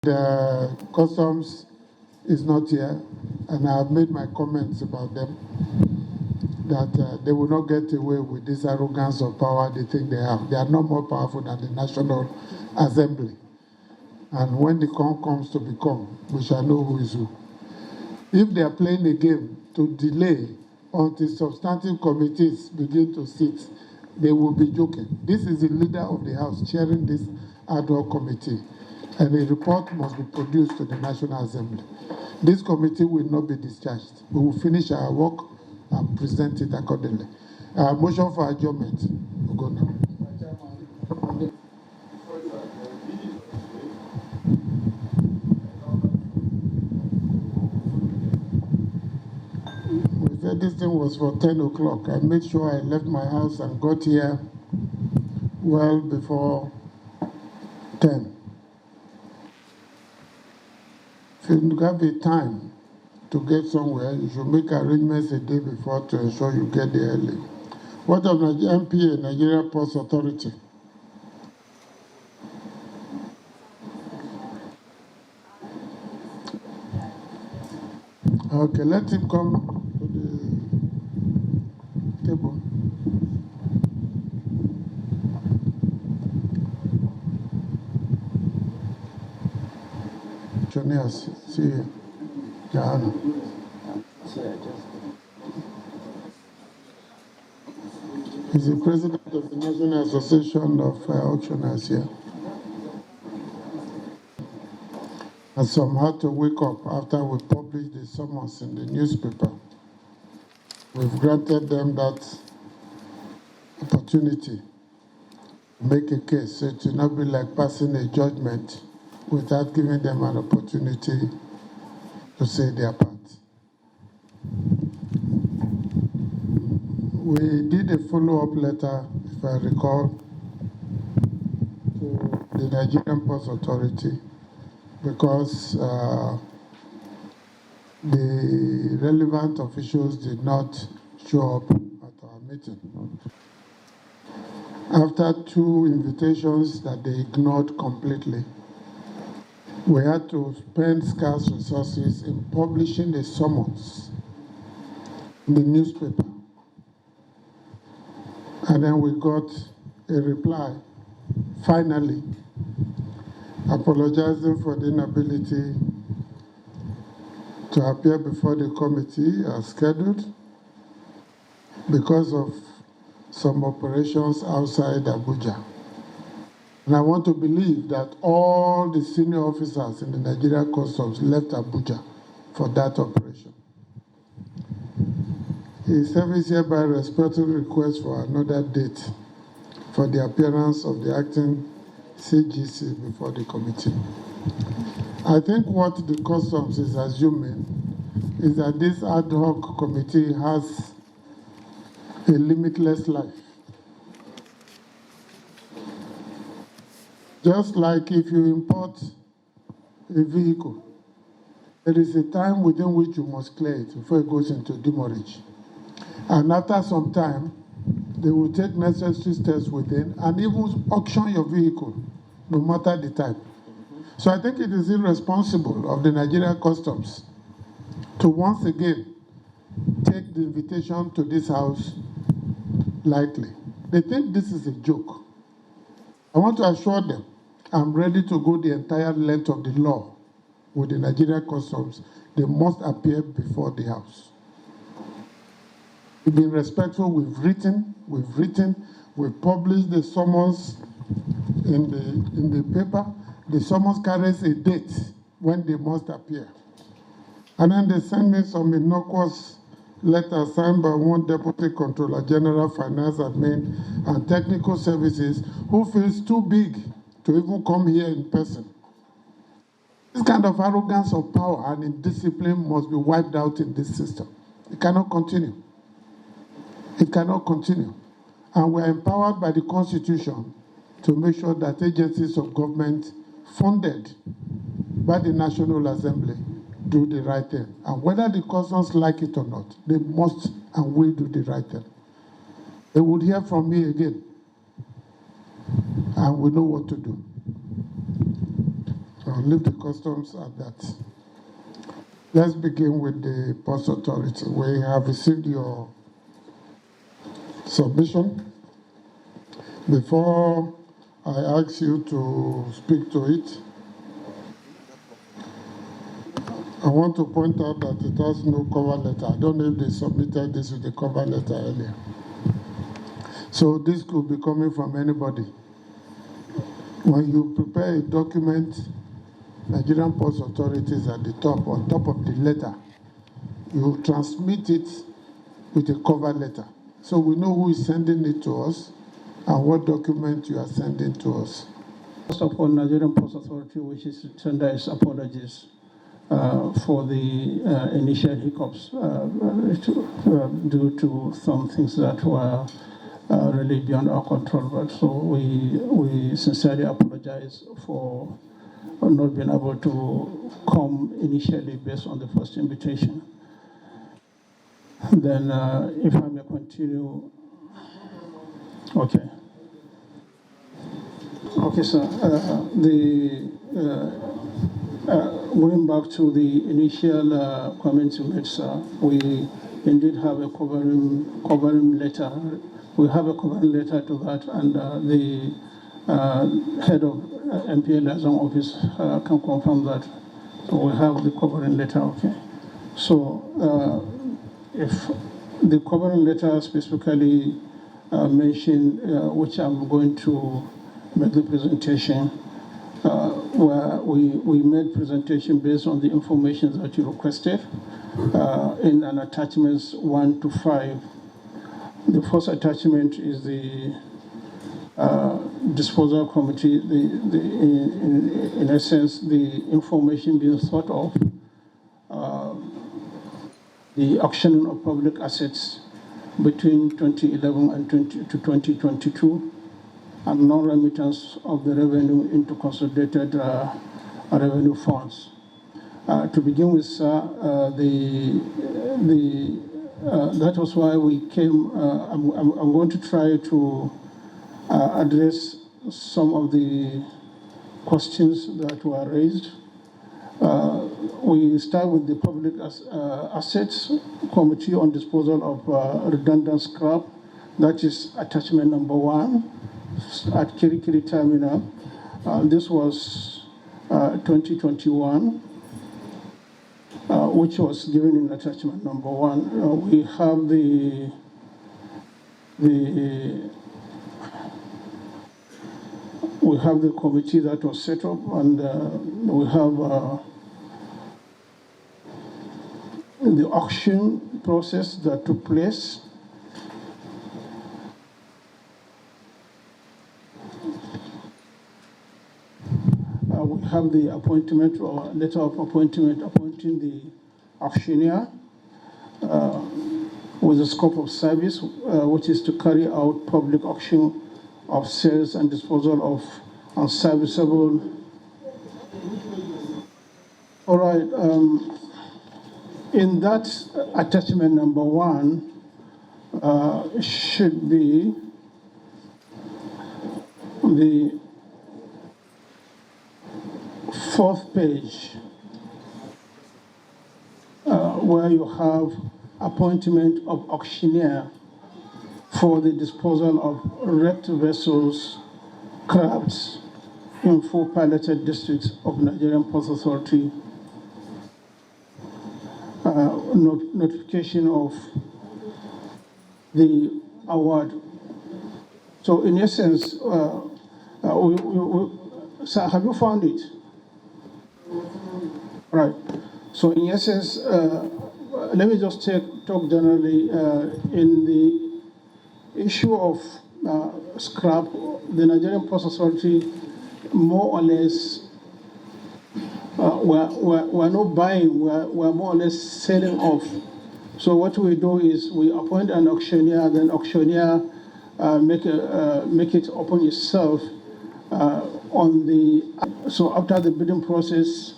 The customs is not here, and I have made my comments about them, that they will not get away with this arrogance of power they think they have. They are not more powerful than the National Assembly. And when the time comes to become, we shall know who is who. If they are playing a game to delay until substantive committees begin to sit, they will be joking. This is the leader of the House chairing this ad hoc committee, and a report must be produced to the National Assembly. This committee will not be discharged. We will finish our work and present it accordingly. Motion for adjournment. We'll go now. We said this thing was for 10 o'clock. I made sure I left my house and got here well before 10. If you have a time to get somewhere, you should make arrangements a day before to ensure you get there early. What of the MPA, Nigeria Ports Authority? Okay, let him come to the table. Engineers, see you. Johanna. He's the president of the National Association of Auctioneers here. And some had to wake up after we published the summons in the newspaper. We've granted them that opportunity to make a case, so it will not be like passing a judgment without giving them an opportunity to say their part. We did a follow-up letter, if I recall, to the Nigerian Ports Authority because the relevant officials did not show up at our meeting. After 2 invitations that they ignored completely, we had to spend scarce resources in publishing a summons in the newspaper. And then we got a reply, finally, apologizing for the inability to appear before the committee as scheduled because of some operations outside Abuja. And I want to believe that all the senior officers in the Nigeria Customs left Abuja for that operation. The service hereby respectfully requests for another date for the appearance of the acting CGC before the committee. I think what the Customs is assuming is that this ad hoc committee has a limitless life. Just like if you import a vehicle, there is a time within which you must clear it before it goes into demurrage. And after some time, they will take necessary steps within and even auction your vehicle, no matter the type. So I think it is irresponsible of the Nigerian Customs to once again take the invitation to this house lightly. They think this is a joke. I want to assure them I'm ready to go the entire length of the law with the Nigerian Customs. They must appear before the house. We've been respectful, we've written, we've published the summons in the paper. The summons carries a date when they must appear. And then they send me some innocuous letter signed by one Deputy Controller General, Finance Admin, and Technical Services who feels too big to even come here in person. This kind of arrogance of power and indiscipline must be wiped out in this system. It cannot continue. It cannot continue. And we are empowered by the Constitution to make sure that agencies of government funded by the National Assembly do the right thing. And whether the Customs like it or not, they must and will do the right thing. They would hear from me again, and we know what to do. I'll leave the customs at that. Let's begin with the Ports Authority. We have received your submission. Before I ask you to speak to it, I want to point out that it has no cover letter. I don't know if they submitted this with a cover letter earlier. So this could be coming from anybody. When you prepare a document, Nigerian Ports Authority is at the top, on top of the letter. You transmit it with a cover letter. So we know who is sending it to us and what document you are sending to us. First of all, Nigerian Ports Authority wishes to tender its apologies for the initial hiccups due to some things that were really beyond our control. But so we sincerely apologize for not being able to come initially based on the first invitation. Then, if I may continue, okay. Okay, sir. Going back to the initial comments you made, sir, we indeed have a covering letter. We have a covering letter to that, and the head of MPA Liaison Office can confirm that. So we have the covering letter, okay. So if the covering letter specifically mentioned, which I'm going to make the presentation, where we made presentation based on the information that you requested in an attachments 1 to 5. The first attachment is the disposal committee, in essence, the information being thought of, the auctioning of public assets between 2011 and 2022, and non-remittance of the revenue into consolidated revenue funds. To begin with, sir, that was why we came. I'm going to try to address some of the questions that were raised. We start with the Public Assets Committee on Disposal of Redundant Scrap. That is attachment number 1 at Kirikiri Terminal. This was 2021, which was given in attachment number 1. We have the committee that was set up, and we have the auction process that took place. We have the appointment or letter of appointment appointing the auctioneer with the scope of service, which is to carry out public auction of sales and disposal of unserviceable. All right. In that attachment number 1 should be the 4th page, where you have appointment of auctioneer for the disposal of wrecked vessels, crafts in 4 piloted districts of Nigerian Ports Authority. Notification of the award. So in essence, sir, have you found it? Right. So in essence, let me just talk generally in the issue of scrap. The Nigerian Ports Authority more or less we're not buying, we're more or less selling off. So what we do is we appoint an auctioneer, then auctioneer make it upon itself on the. So after the bidding process,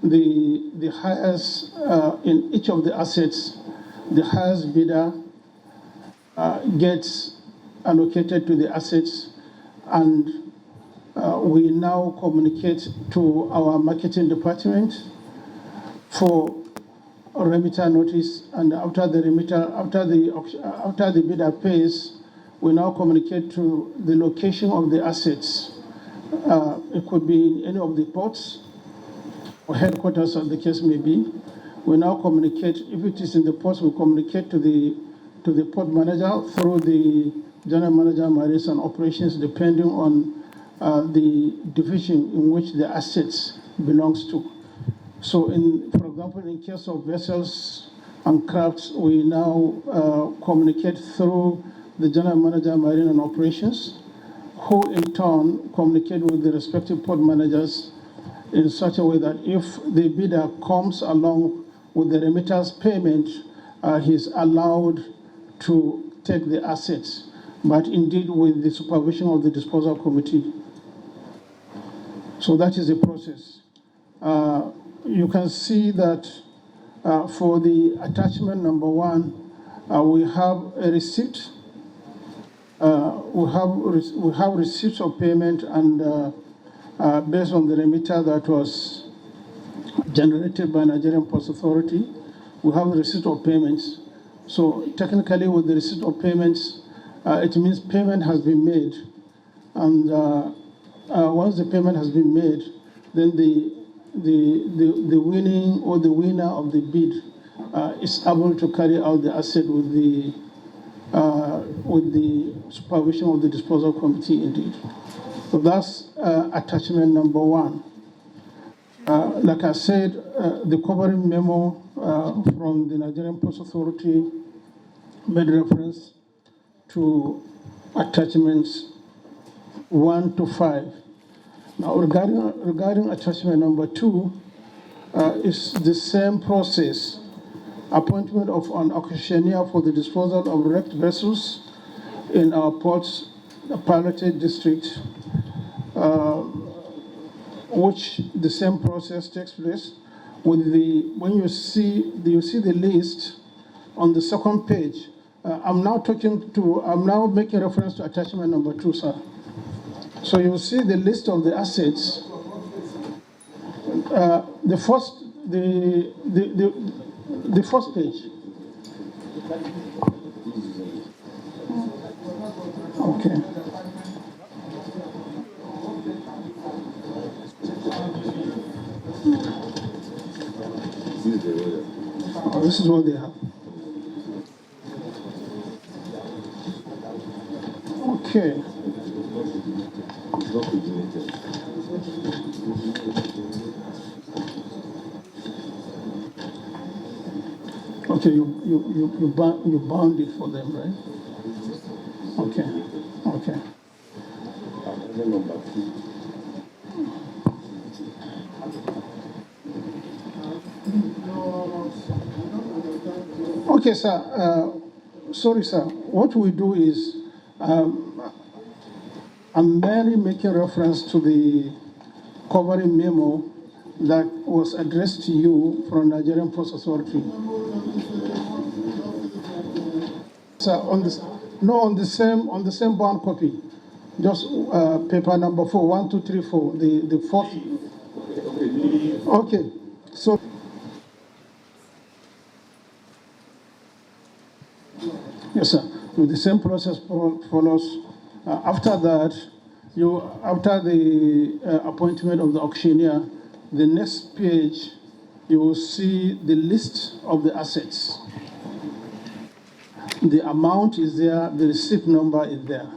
the highest in each of the assets, the highest bidder gets allocated to the assets, and we now communicate to our marketing department for remitter notice, and after the bidder pays, we now communicate to the location of the assets. It could be in any of the ports or headquarters, as the case may be. We now communicate, if it is in the ports, we communicate to the port manager through the general manager, marines and operations, depending on the division in which the assets belongs to. So, for example, in case of vessels and crafts, we now communicate through the general manager, marine and operations, who in turn communicate with the respective port managers in such a way that if the bidder comes along with the remitter's payment, he's allowed to take the assets, but indeed with the supervision of the disposal committee. So that is the process. You can see that for the attachment number 1, we have a receipt. We have receipts of payment, and based on the remitter that was generated by Nigerian Post Authority, we have the receipt of payments. So technically, with the receipt of payments, it means payment has been made, and once the payment has been made, then the winning or the winner of the bid is able to carry out the asset with the supervision of the disposal committee indeed. So that's attachment number 1. Like I said, the covering memo from the Nigerian Post Authority made reference to attachments 1 to 5. Now, regarding attachment number 2, it's the same process. Appointment of an auctioneer for the disposal of wrecked vessels in our ports, piloted district, which the same process takes place. When you see the list on the second page, I'm now making reference to attachment number 2, sir. So you see the list of the assets. The first page. Okay. Oh, this is what they have. Okay. Okay, you bound it for them, right? Okay. Okay, sir. Sorry, sir. What we do is, I'm merely making reference to the covering memo that was addressed to you from Nigerian Post Authority. Sir, on the same bound copy, just paper number 4, 1, 2, 3, 4, the fourth. Okay, so. Yes, sir. The same process follows. After that, after the appointment of the auctioneer, the next page, you will see the list of the assets. The amount is there, the receipt number is there.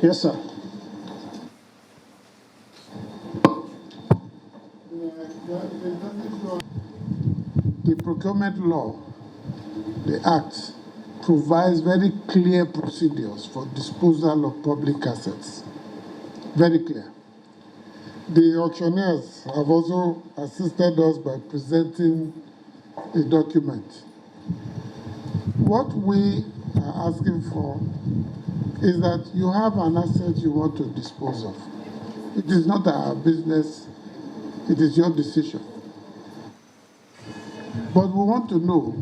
Yes, sir. The procurement law, the Act, provides very clear procedures for disposal of public assets. Very clear. The auctioneers have also assisted us by presenting a document. What we are asking for is that you have an asset you want to dispose of. It is not our business, it is your decision. But we want to know,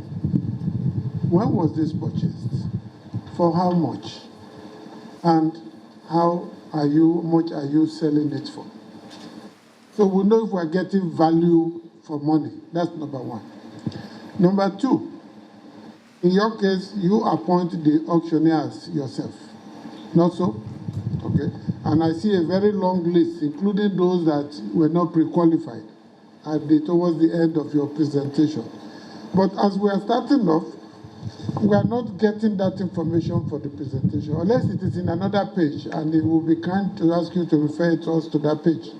when was this purchased? For how much? And much are you selling it for? So we know if we're getting value for money. That's number one. Number two, in your case, you appoint the auctioneers yourself. Not so? Okay. And I see a very long list, including those that were not pre-qualified towards the end of your presentation. But as we are starting off, we are not getting that information for the presentation, unless it is in another page, and it will be kind to ask you to refer to us to that page.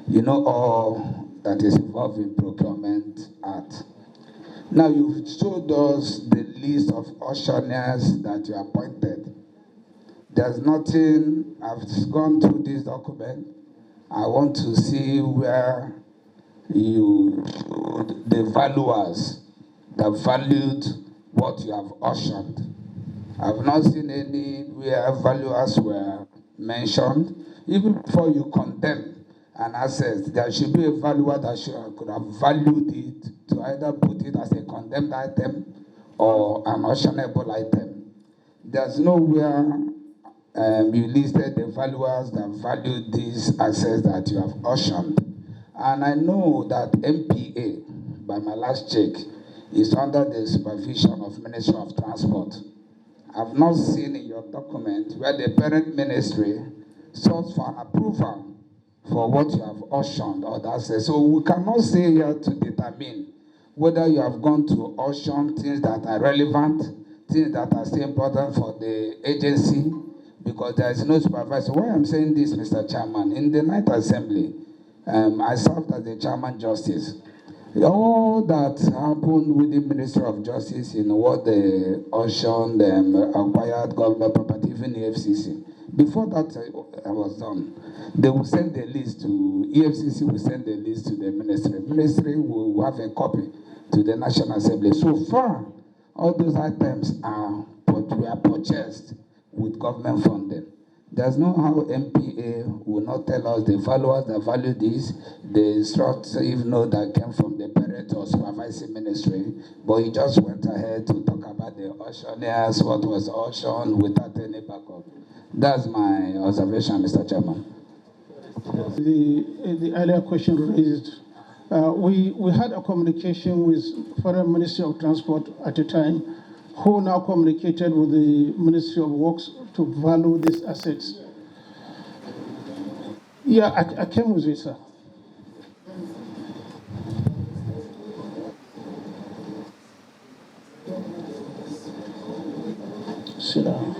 You know all that is involved in Procurement Act. Now you've showed us the list of auctioneers that you appointed. There's nothing, I've gone through this document. I want to see where you showed the valuers that valued what you have auctioned. I've not seen anywhere valuers were mentioned. Even before you condemn an asset, there should be a valuer that could have valued it to either put it as a condemned item or an auctionable item. There's nowhere you listed the valuers that valued these assets that you have auctioned. And I know that MPA, by my last check, is under the supervision of Ministry of Transport. I've not seen in your document where the parent ministry sought for an approval for what you have auctioned or that says. So we cannot say here to determine whether you have gone to auction things that are relevant, things that are still important for the agency, because there is no supervisor. Why I'm saying this, Mr. Chairman, in the Ninth Assembly, I served as the Chairman Justice. All that happened with the Ministry of Justice in what they auctioned, acquired government property, even the FCC. Before that was done, they will send the list to, EFCC will send the list to the ministry. Ministry will have a copy to the National Assembly. So far, all those items were purchased with government funding. There's no how MPA will not tell us the valuers that value this, the instructive note that came from the parent or supervising ministry, but he just went ahead to talk about the auctioneers, what was auctioned without any backup. That's my observation, Mr. Chairman. The earlier question raised, we had a communication with Federal Ministry of Transport at the time, who now communicated with the Ministry of Works to value these assets. Yeah, I came with it, sir. Sit down.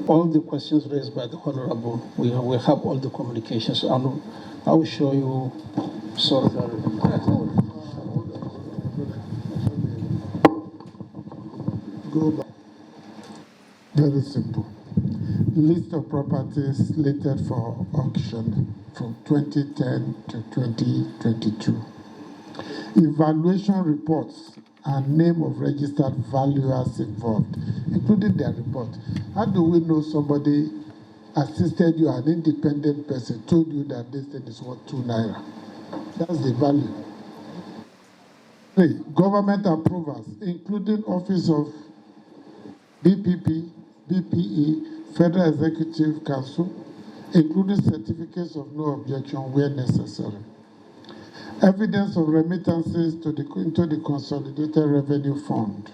All the questions raised by the Honorable, we have all the communications. I will show you. Sorry. Go back. Very simple. List of properties slated for auction from 2010 to 2022. Evaluation reports and name of registered valuers involved, including their report. How do we know somebody assisted you, an independent person, told you that this thing is worth 2 naira? That's the value. 3, government approvals, including Office of BPP, BPE, Federal Executive Council, including certificates of no objection where necessary. Evidence of remittances into the Consolidated Revenue Fund.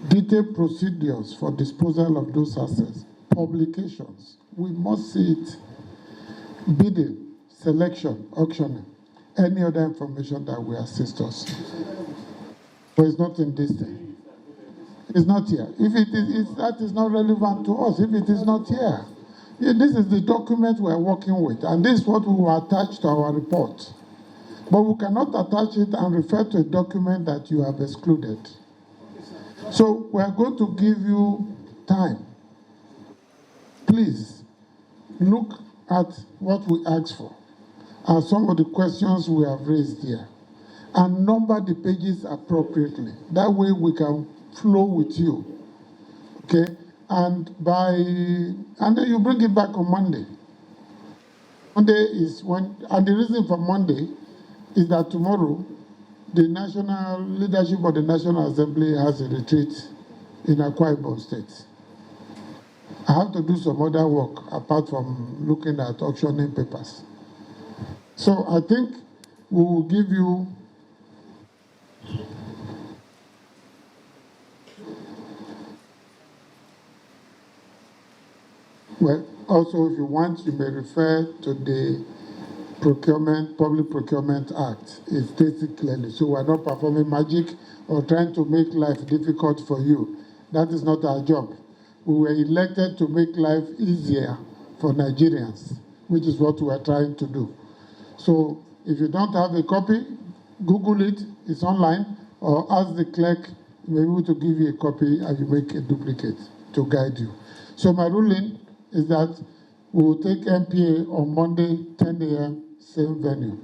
Detailed procedures for disposal of those assets. Publications. We must see it. Bidding, selection, auctioning. Any other information that will assist us. But it's not in this thing. It's not here. If it is, that is not relevant to us. If it is not here. This is the document we are working with, and this is what we will attach to our report. But we cannot attach it and refer to a document that you have excluded. So we are going to give you time. Please look at what we asked for and some of the questions we have raised here, and number the pages appropriately. That way we can flow with you. Okay? And then you bring it back on Monday. Monday is when, and the reason for Monday is that tomorrow the national leadership of the National Assembly has a retreat in Akwa Ibom State. I have to do some other work apart from looking at auctioning papers. So I think we will give you well, also if you want, you may refer to the Public Procurement Act. It states it clearly. So we're not performing magic or trying to make life difficult for you. That is not our job. We were elected to make life easier for Nigerians, which is what we are trying to do. So if you don't have a copy, Google it, it's online, or ask the clerk, maybe able to give you a copy and you make a duplicate to guide you. So my ruling is that we will take MPA on Monday, 10 a.m., same venue.